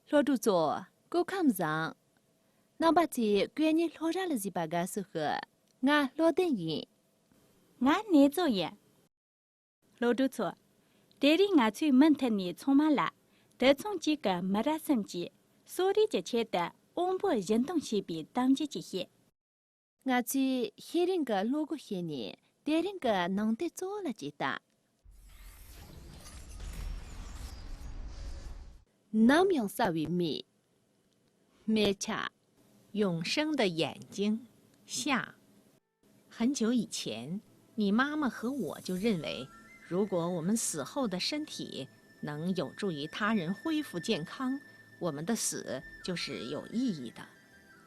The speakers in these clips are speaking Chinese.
罗都做，够看上。那把子关于罗扎了几把个时候，俺罗等人，俺你做也。罗都错，这里俺去门头里充满了，得从几个没得生机，所以这些的我不人动西比当机这些。俺去黑人个罗个黑人，别人个能得做了几大。南阳啥为美？美恰。永生的眼睛下。很久以前，你妈妈和我就认为，如果我们死后的身体能有助于他人恢复健康，我们的死就是有意义的。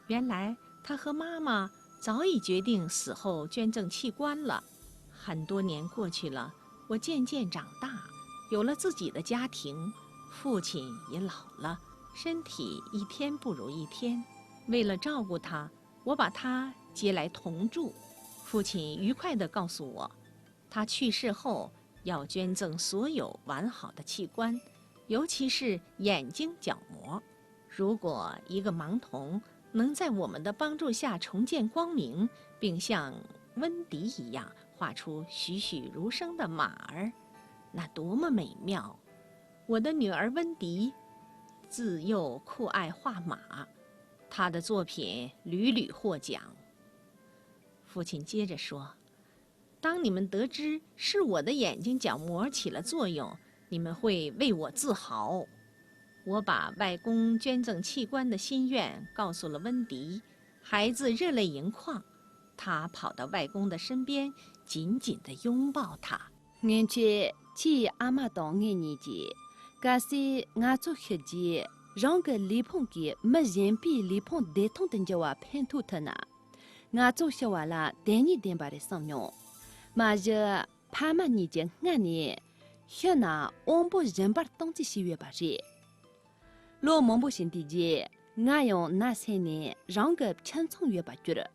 原来她和妈妈早已决定死后捐赠器官了。很多年过去了，我渐渐长大，有了自己的家庭，父亲也老了，身体一天不如一天。为了照顾他，我把他接来同住。父亲愉快地告诉我，他去世后要捐赠所有完好的器官，尤其是眼睛角膜。如果一个盲童能在我们的帮助下重见光明，并像温迪一样画出栩栩如生的马儿，那多么美妙！我的女儿温迪自幼酷爱画马，他的作品屡屡获奖。父亲接着说：“当你们得知是我的眼睛角膜起了作用，你们会为我自豪。”我把外公捐赠器官的心愿告诉了温迪，孩子热泪盈眶。他跑到外公的身边，紧紧地拥抱他。俺去阿妈当俺年纪，可是俺做黑子。让个李鹏给没人比李鹏得通等着我偏吐他呢，我做小娃啦，等你等把的上用，嘛着怕嘛你讲俺呢，现那我不人把东西喜悦把这，罗蒙不行的姐，俺用那些年让个轻松悦把觉得，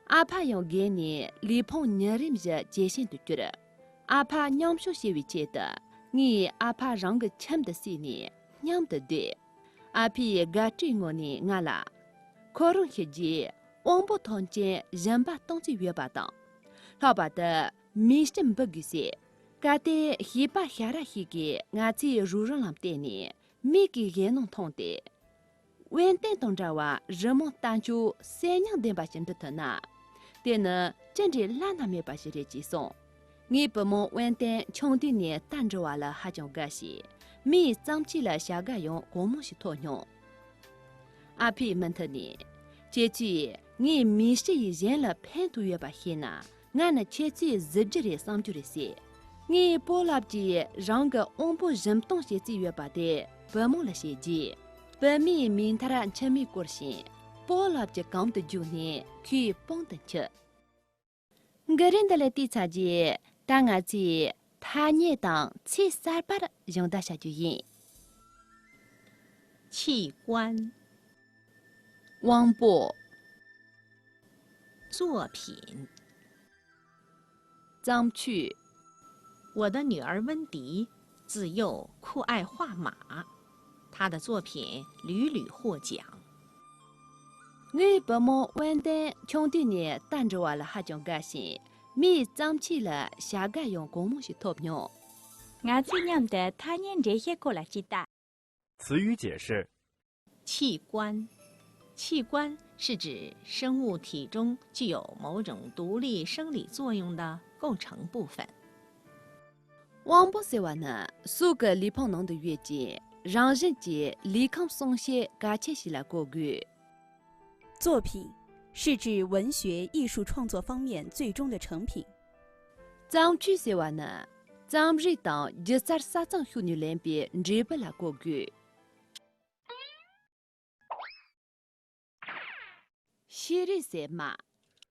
阿怕用给你李鹏年人着接线的觉得，阿怕娘说些为觉得，你阿怕让个轻的些呢，娘的对。阿皮嘎追我呢，俺啦，可容些节，我不同见人把东西约把当，好把的迷信不给些，嘎的一把下来一个，俺去入上了的呢，没给也能通的。问题当着话，人们单就三年的把心的特那，但呢，真的懒他没把些的寄送，你不么问题穷的呢，单着话了还讲个些。米长起了下个用公母是托用。阿皮问他呢，这句你米是一人了偏度越把黑呢，俺那这句日子里上就的些，你不拉的让个我不认东西子越把的，不么了些的，不米明他让吃米过些，不拉的讲的就呢，去帮的吃。个人的来地查的，当俺子。他也当七三八的用得下就赢。器官、王博作品、张去。我的女儿温迪自幼酷爱画马，她的作品屡屡获奖。我不么问的穷的呢，单着我了还讲个些。米长起了下个用公母是托用，俺去娘的他年这些过来知道。词语解释：器官，器官是指生物体中具有某种独立生理作用的构成部分。王博士话呢，数个李鹏农的月节，让人节李康松些嘎切西来过个作品。是指文学艺术创作方面最终的成品。张去说话呢，张日当13张学女两边日不来过个。写的什么？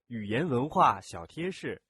语言文化小贴士：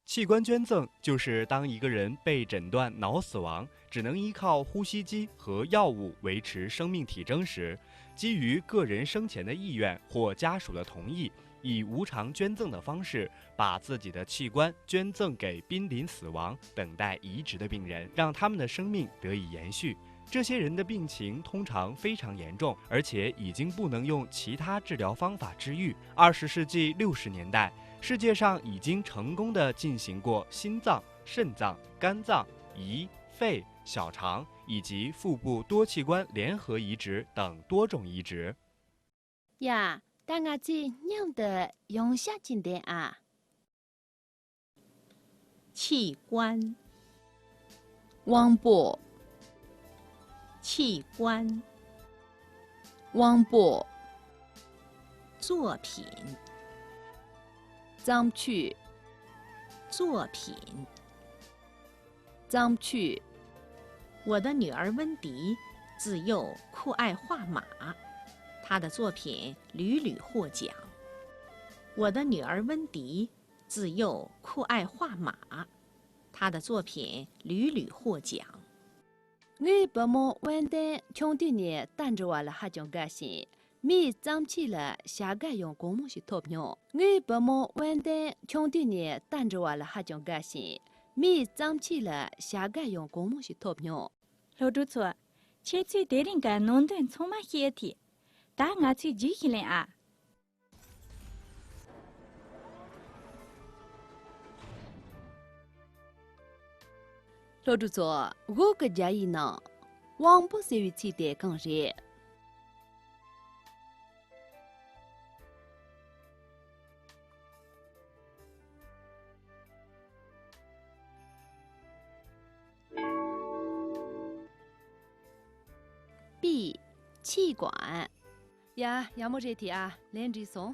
器官捐赠就是当一个人被诊断脑死亡，只能依靠呼吸机和药物维持生命体征时，基于个人生前的意愿或家属的同意，以无偿捐赠的方式，把自己的器官捐赠给濒临死亡、等待移植的病人，让他们的生命得以延续。这些人的病情通常非常严重，而且已经不能用其他治疗方法治愈。20世纪60年代，世界上已经成功地进行过心脏、肾脏、肝脏、胰、肺、小肠以及腹部多器官联合移植等多种移植。呀，但我这娘的用下进的啊。器官，王博，器官，王博，作品，脏区，作品。脏区，我的女儿温迪自幼酷爱画马，她的作品屡屡获奖。我的女儿温迪自幼酷爱画马，她的作品屡屡获奖。我爸妈完蛋，穷的呢，带着我了还讲个心，米脏起了下个用公母是投票。我爸妈完蛋，穷的呢，带着我了还讲个心，米脏起了下个用公母是投票。老朱错，切去得人家弄顿充满些体，但我去举起来啊。老朱说，我个家一呢，王不是于起的更热。B 气管呀，要么这题啊，连着送。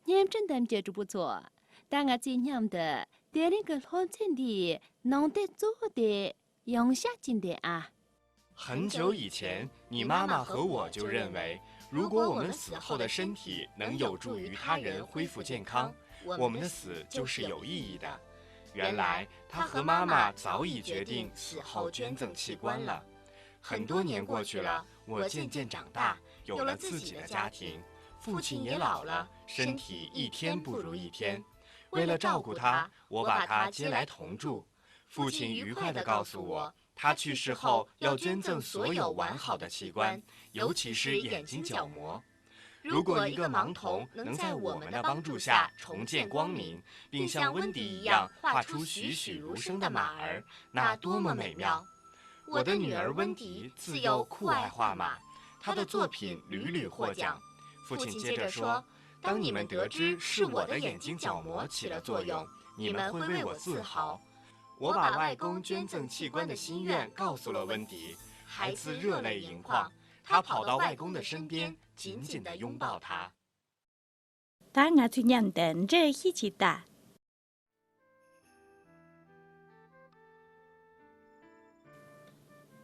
验证的接触不错，但我这样的带领个好成的，弄得做的用下进的啊。很久以前，你妈妈和我就认为，如果我们死后的身体能有助于他人恢复健康，我们的死就是有意义的。原来，她和妈妈早已决定死后捐赠器官了。很多年过去了，我渐渐长大，有了自己的家庭，父亲也老了，身体一天不如一天。为了照顾他，我把他接来同住。父亲愉快地告诉我，他去世后要捐赠所有完好的器官，尤其是眼睛角膜。如果一个盲童能在我们的帮助下重见光明，并像温迪一样画出栩栩如生的马儿，那多么美妙！我的女儿温迪自幼酷爱画马，她的作品屡屡获奖。父亲接着说，当你们得知是我的眼睛角膜起了作用，你们会为我自豪。我把外公捐赠器官的心愿告诉了温迪，孩子热泪盈眶，他跑到外公的身边，紧紧地拥抱他。但我去念的这一起打。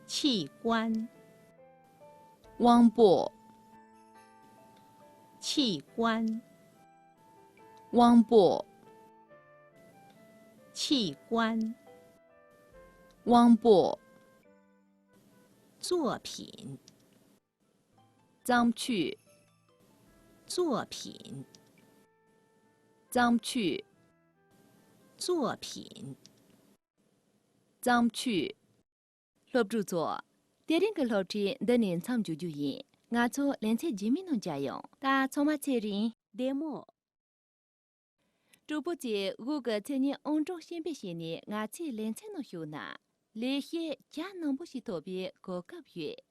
器官，王博，器官，王博，器官，王博，作品，脏区，作品，脏区，作品。脏区。落住做，第二个老师的年长就业，我做连菜居民农家用，但从马车人demo。主播节我个青年安中先别些年，我去连菜农修呢，那些家农不是特别高级月。